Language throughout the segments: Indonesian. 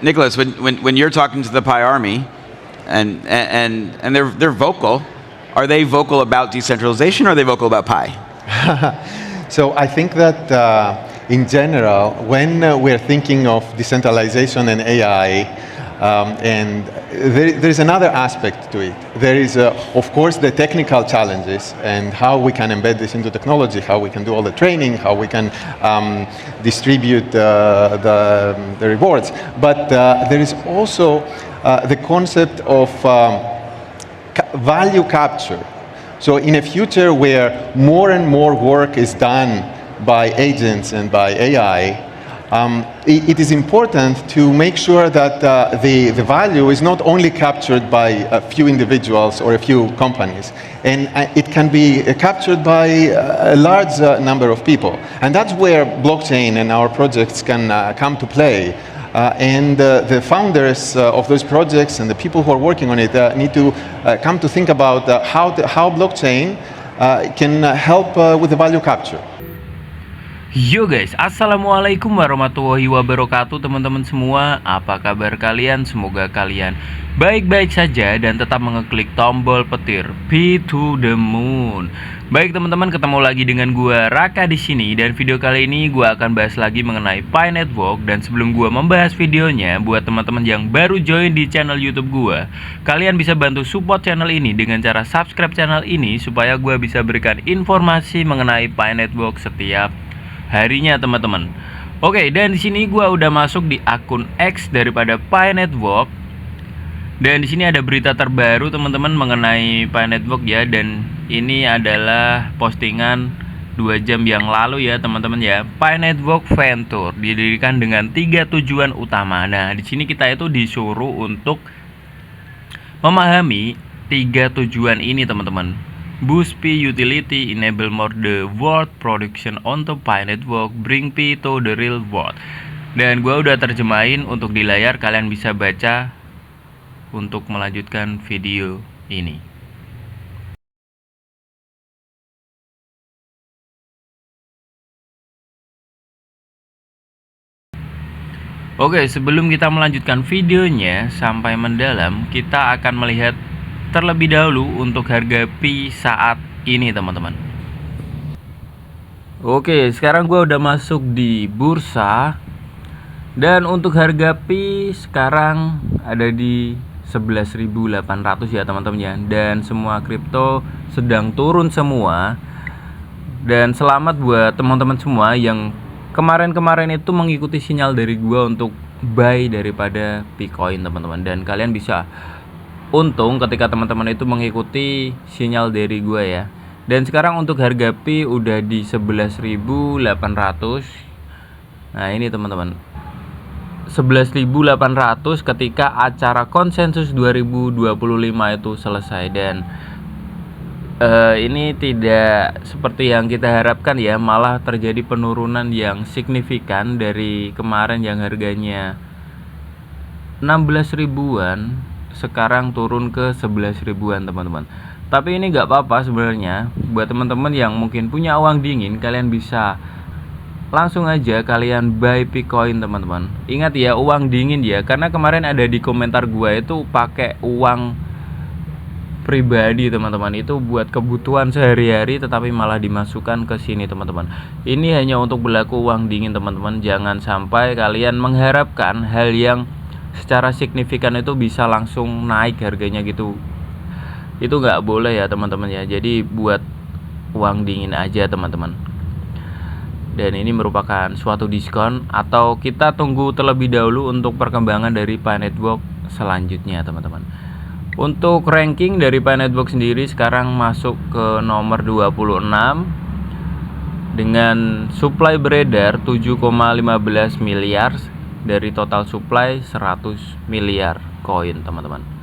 Nicholas, when you're talking to the Pi Army, and they're vocal, are they vocal about decentralization or are they vocal about Pi? So I think that in general, when we're thinking of decentralization and AI, and there's another aspect to it. There is, of course, the technical challenges and how we can embed this into technology, how we can do all the training, how we can distribute the rewards. But there is also the concept of value capture. So in a future where more and more work is done by agents and by AI, it is important to make sure that the value is not only captured by a few individuals or a few companies, and it can be captured by a large number of people. And that's where blockchain and our projects can come to play. And the founders of those projects and the people who are working on it need to come to think about how blockchain can help with the value capture. Yo guys, assalamualaikum warahmatullahi wabarakatuh teman-teman semua. Apa kabar kalian? Semoga kalian baik-baik saja dan tetap mengeklik tombol petir P to the Moon. Baik teman-teman, ketemu lagi dengan gua Raka di sini, dan video kali ini gua akan bahas lagi mengenai Pi Network. Dan sebelum gua membahas videonya, buat teman-teman yang baru join di channel YouTube gua, kalian bisa bantu support channel ini dengan cara subscribe channel ini supaya gua bisa berikan informasi mengenai Pi Network setiap harinya teman-teman. Oke, dan di sini gua udah masuk di akun X daripada Pi Network. Dan di sini ada berita terbaru teman-teman mengenai Pi Network ya, dan ini adalah postingan 2 jam yang lalu ya teman-teman ya. Pi Network Venture didirikan dengan 3 tujuan utama. Nah, di sini kita itu disuruh untuk memahami 3 tujuan ini teman-teman. Boost Pi utility, enable more the world production on the Pi Network, bring Pi to the real world. Dan gua udah terjemahin untuk di layar, kalian bisa baca untuk melanjutkan video ini. Oke, sebelum kita melanjutkan videonya sampai mendalam, kita akan melihat terlebih dahulu untuk harga Pi saat ini teman-teman. Oke, sekarang gue udah masuk di bursa, dan untuk harga Pi sekarang ada di 11.800 ya teman-teman ya. Dan semua kripto sedang turun semua. Dan selamat buat teman-teman semua yang kemarin-kemarin itu mengikuti sinyal dari gue untuk buy daripada Picoin teman-teman. Dan kalian bisa untung ketika teman-teman itu mengikuti sinyal dari gue ya. Dan sekarang untuk harga Pi udah di 11.800. Nah ini teman-teman, 11.800 ketika acara konsensus 2025 itu selesai. Dan ini tidak seperti yang kita harapkan ya, malah terjadi penurunan yang signifikan dari kemarin yang harganya 16 ribuan, sekarang turun ke 11 ribuan teman-teman. Tapi ini nggak apa-apa sebenarnya. Buat teman-teman yang mungkin punya uang dingin, kalian bisa langsung aja kalian buy Picoin teman-teman. Ingat ya, uang dingin ya, karena kemarin ada di komentar gua itu pakai uang pribadi teman-teman, itu buat kebutuhan sehari-hari tetapi malah dimasukkan ke sini teman-teman. Ini hanya untuk berlaku uang dingin teman-teman. Jangan sampai kalian mengharapkan hal yang secara signifikan itu bisa langsung naik harganya gitu. Itu nggak boleh ya teman-teman ya. Jadi buat uang dingin aja teman-teman. Dan ini merupakan suatu diskon, atau kita tunggu terlebih dahulu untuk perkembangan dari Pi Network selanjutnya teman-teman. Untuk ranking dari Pi Network sendiri sekarang masuk ke nomor 26 dengan supply beredar 7,15 miliar dari total supply 100 miliar koin teman-teman.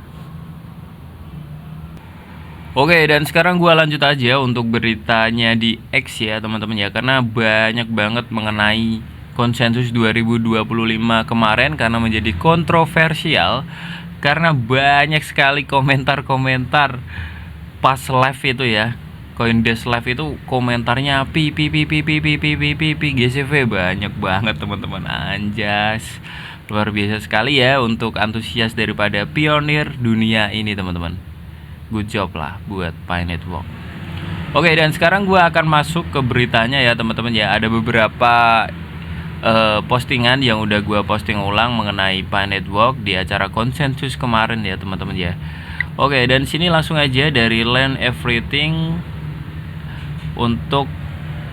Oke, dan sekarang gua lanjut aja untuk beritanya di X ya teman-teman ya, karena banyak banget mengenai konsensus 2025 kemarin karena menjadi kontroversial, karena banyak sekali komentar-komentar pas live itu ya. Coindesk live itu komentarnya pi GCV banyak banget teman-teman, anjas. Luar biasa sekali ya untuk antusias daripada pionir dunia ini teman-teman. Good job lah buat Pi Network. Oke, dan sekarang gue akan masuk ke beritanya ya teman-teman ya. Ada beberapa postingan yang udah gue posting ulang mengenai Pi Network di acara konsensus kemarin ya teman-teman ya. Oke, dan sini langsung aja dari Learn Everything untuk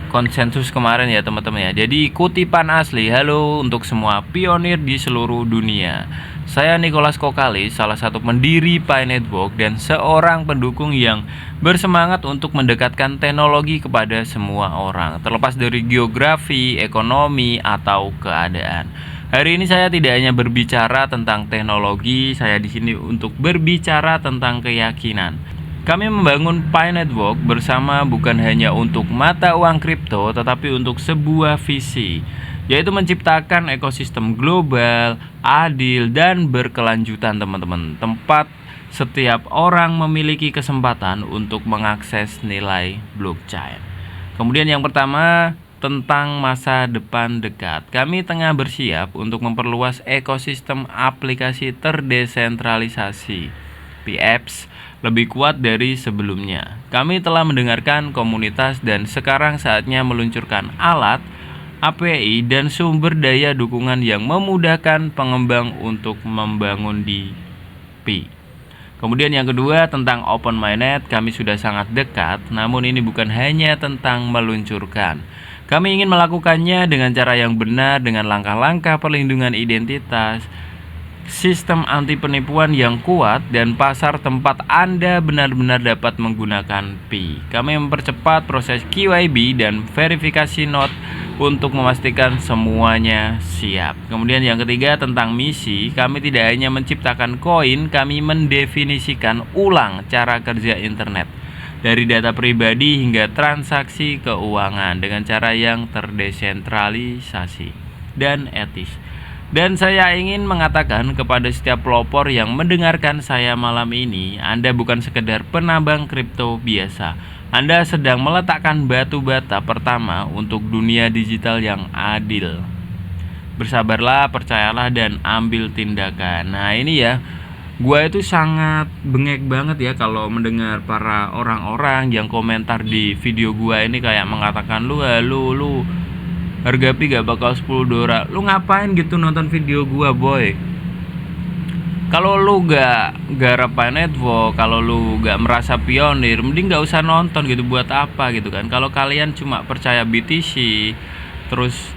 konsensus kemarin ya teman-teman ya. Jadi kutipan asli, halo untuk semua pionir di seluruh dunia. Saya Nicholas Kokali, salah satu pendiri Pi Network dan seorang pendukung yang bersemangat untuk mendekatkan teknologi kepada semua orang, terlepas dari geografi, ekonomi, atau keadaan. Hari ini saya tidak hanya berbicara tentang teknologi, saya di sini untuk berbicara tentang keyakinan. Kami membangun Pi Network bersama bukan hanya untuk mata uang kripto, tetapi untuk sebuah visi, yaitu menciptakan ekosistem global, adil, dan berkelanjutan teman-teman. Tempat setiap orang memiliki kesempatan untuk mengakses nilai blockchain. Kemudian yang pertama, tentang masa depan dekat. Kami tengah bersiap untuk memperluas ekosistem aplikasi terdesentralisasi (PApps) lebih kuat dari sebelumnya. Kami telah mendengarkan komunitas dan sekarang saatnya meluncurkan alat, API, dan sumber daya dukungan yang memudahkan pengembang untuk membangun di Pi. Kemudian yang kedua tentang Open Mainnet, kami sudah sangat dekat, namun ini bukan hanya tentang meluncurkan. Kami ingin melakukannya dengan cara yang benar, dengan langkah-langkah perlindungan identitas, sistem anti penipuan yang kuat, dan pasar tempat Anda benar-benar dapat menggunakan Pi. Kami mempercepat proses QIB dan verifikasi node untuk memastikan semuanya siap. Kemudian yang ketiga tentang misi, kami tidak hanya menciptakan koin, kami mendefinisikan ulang cara kerja internet dari data pribadi hingga transaksi keuangan dengan cara yang terdesentralisasi dan etis. Dan saya ingin mengatakan kepada setiap pelopor yang mendengarkan saya malam ini, Anda bukan sekedar penambang kripto biasa. Anda sedang meletakkan batu bata pertama untuk dunia digital yang adil. Bersabarlah, percayalah, dan ambil tindakan. Nah ini ya, gua itu sangat bengek banget ya kalau mendengar para orang-orang yang komentar di video gua ini kayak mengatakan lu harga Pi gak bakal 10 dolar. Lu ngapain gitu nonton video gua, boy? Kalau lu gak garap Pi Network, kalau lu gak merasa pionir, mending gak usah nonton gitu. Buat apa gitu kan? Kalau kalian cuma percaya BTC, terus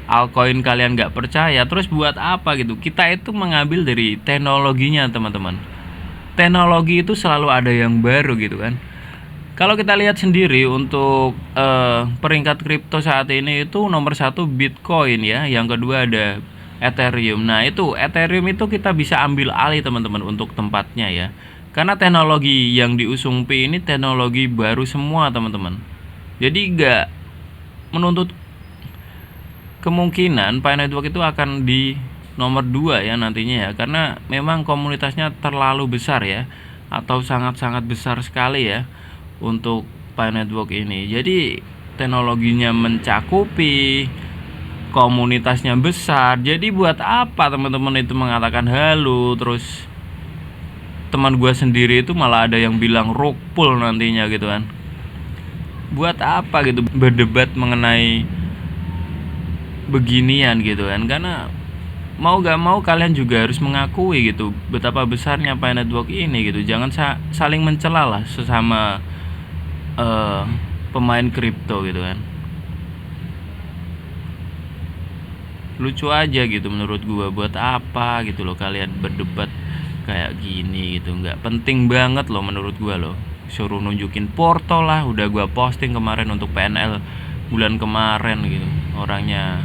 altcoin kalian gak percaya, terus buat apa gitu? Kita itu mengambil dari teknologinya teman-teman. Teknologi itu selalu ada yang baru gitu kan. Kalau kita lihat sendiri untuk peringkat kripto saat ini itu nomor 1 Bitcoin ya, yang kedua ada Ethereum. Nah itu Ethereum itu kita bisa ambil alih teman-teman untuk tempatnya ya, karena teknologi yang diusung Pi ini teknologi baru semua teman-teman. Jadi gak menuntut kemungkinan Pi Network itu akan di nomor 2 ya nantinya ya, karena memang komunitasnya terlalu besar ya, atau sangat-sangat besar sekali ya untuk Pi Network ini. Jadi teknologinya mencakupi, komunitasnya besar. Jadi buat apa teman-teman itu mengatakan halo, terus teman gue sendiri itu malah ada yang bilang rug pull nantinya gitu kan. Buat apa gitu berdebat mengenai beginian gitu kan, karena mau gak mau kalian juga harus mengakui gitu betapa besarnya Pi Network ini gitu. Jangan saling mencela lah sesama pemain kripto gitu kan. Lucu aja gitu menurut gua. Buat apa gitu loh kalian berdebat kayak gini gitu, nggak penting banget loh menurut gua loh. Suruh nunjukin porto lah, udah gua posting kemarin untuk PNL bulan kemarin gitu, orangnya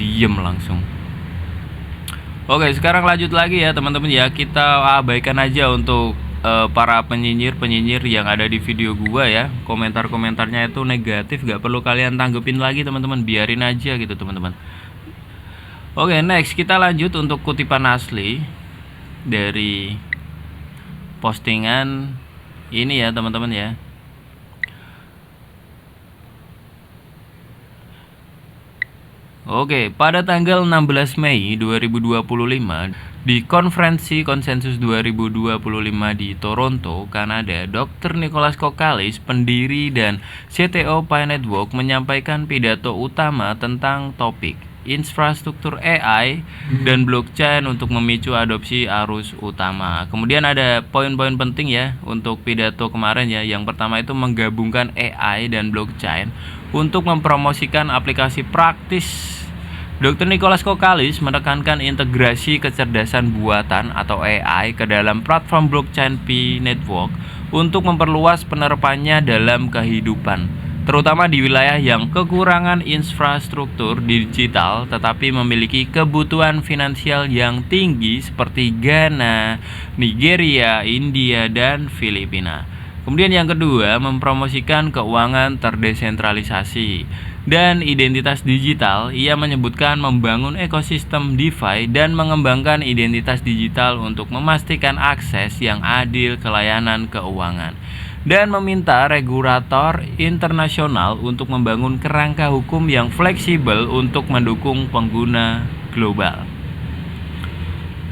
diem langsung. Oke, sekarang lanjut lagi ya teman-teman ya. Kita abaikan aja untuk para penyinyir yang ada di video gua ya. Komentar-komentarnya itu negatif, gak perlu kalian tanggepin lagi teman-teman, biarin aja gitu teman-teman. Oke, next kita lanjut untuk kutipan asli dari postingan ini ya teman-teman ya. Oke, pada tanggal 16 Mei 2025 di konferensi konsensus 2025 di Toronto, Kanada, Dr. Nicholas Kokalis, pendiri dan CTO Pi Network, menyampaikan pidato utama tentang topik infrastruktur AI dan blockchain untuk memicu adopsi arus utama. Kemudian ada poin-poin penting ya untuk pidato kemarin ya. Yang pertama itu menggabungkan AI dan blockchain untuk mempromosikan aplikasi praktis. Dr. Nicholas Kokalis menekankan integrasi kecerdasan buatan atau AI ke dalam platform blockchain Pi Network untuk memperluas penerapannya dalam kehidupan, terutama di wilayah yang kekurangan infrastruktur digital tetapi memiliki kebutuhan finansial yang tinggi seperti Ghana, Nigeria, India, dan Filipina. Kemudian yang kedua, mempromosikan keuangan terdesentralisasi dan identitas digital. Ia menyebutkan membangun ekosistem DeFi dan mengembangkan identitas digital untuk memastikan akses yang adil ke layanan keuangan, dan meminta regulator internasional untuk membangun kerangka hukum yang fleksibel untuk mendukung pengguna global.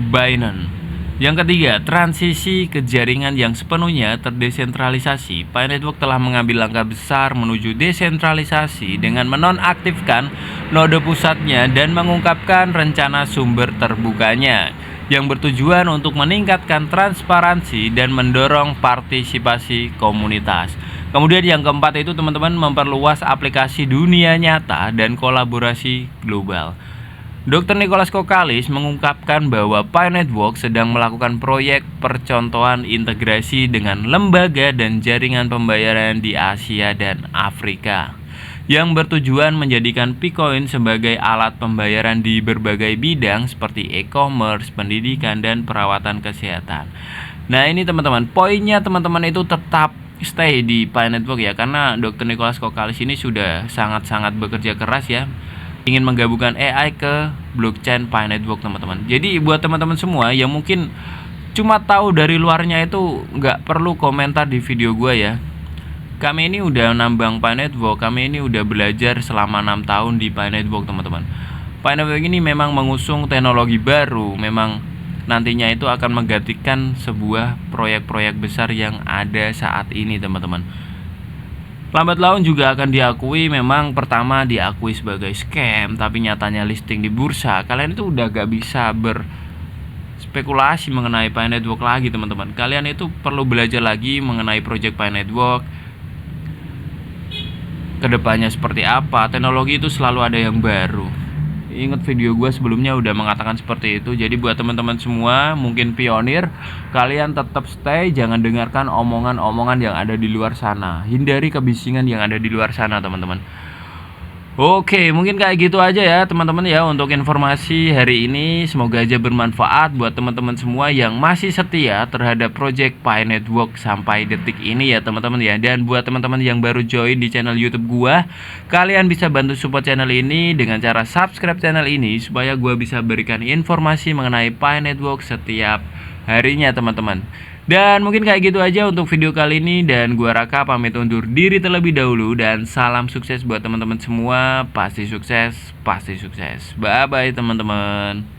Binance. Yang ketiga, transisi ke jaringan yang sepenuhnya terdesentralisasi. Pi Network telah mengambil langkah besar menuju desentralisasi dengan menonaktifkan node pusatnya dan mengungkapkan rencana sumber terbukanya yang bertujuan untuk meningkatkan transparansi dan mendorong partisipasi komunitas. Kemudian yang keempat itu teman-teman, memperluas aplikasi dunia nyata dan kolaborasi global. Dr. Nicholas Kokalis mengungkapkan bahwa Pi Network sedang melakukan proyek percontohan integrasi dengan lembaga dan jaringan pembayaran di Asia dan Afrika yang bertujuan menjadikan Picoin sebagai alat pembayaran di berbagai bidang seperti e-commerce, pendidikan, dan perawatan kesehatan. Nah ini teman-teman, poinnya teman-teman itu tetap stay di Pi Network ya, karena Dr. Nicholas Kokalis ini sudah sangat-sangat bekerja keras ya, ingin menggabungkan AI ke blockchain Pi Network teman-teman. Jadi buat teman-teman semua yang mungkin cuma tahu dari luarnya itu nggak perlu komentar di video gue ya. Kami ini udah nambang Pi Network, kami ini udah belajar selama 6 tahun di Pi Network teman-teman. Pi Network ini memang mengusung teknologi baru, memang nantinya itu akan menggantikan sebuah proyek-proyek besar yang ada saat ini teman-teman. Lambat laun juga akan diakui, memang pertama diakui sebagai scam, tapi nyatanya listing di bursa. Kalian itu udah gak bisa berspekulasi mengenai Pi Network lagi teman-teman. Kalian itu perlu belajar lagi mengenai project Pi Network, kedepannya seperti apa. Teknologi itu selalu ada yang baru. Ingat video gue sebelumnya udah mengatakan seperti itu. Jadi buat teman-teman semua mungkin pionir, kalian tetap stay, jangan dengarkan omongan-omongan yang ada di luar sana. Hindari kebisingan yang ada di luar sana teman-teman. Oke, mungkin kayak gitu aja ya teman-teman ya untuk informasi hari ini. Semoga aja bermanfaat buat teman-teman semua yang masih setia terhadap project Pi Network sampai detik ini ya teman-teman ya. Dan buat teman-teman yang baru join di channel YouTube gua, kalian bisa bantu support channel ini dengan cara subscribe channel ini supaya gua bisa berikan informasi mengenai Pi Network setiap harinya teman-teman. Dan mungkin kayak gitu aja untuk video kali ini, dan gua Raka pamit undur diri terlebih dahulu, dan salam sukses buat teman-teman semua. Pasti sukses, pasti sukses. Bye bye teman-teman.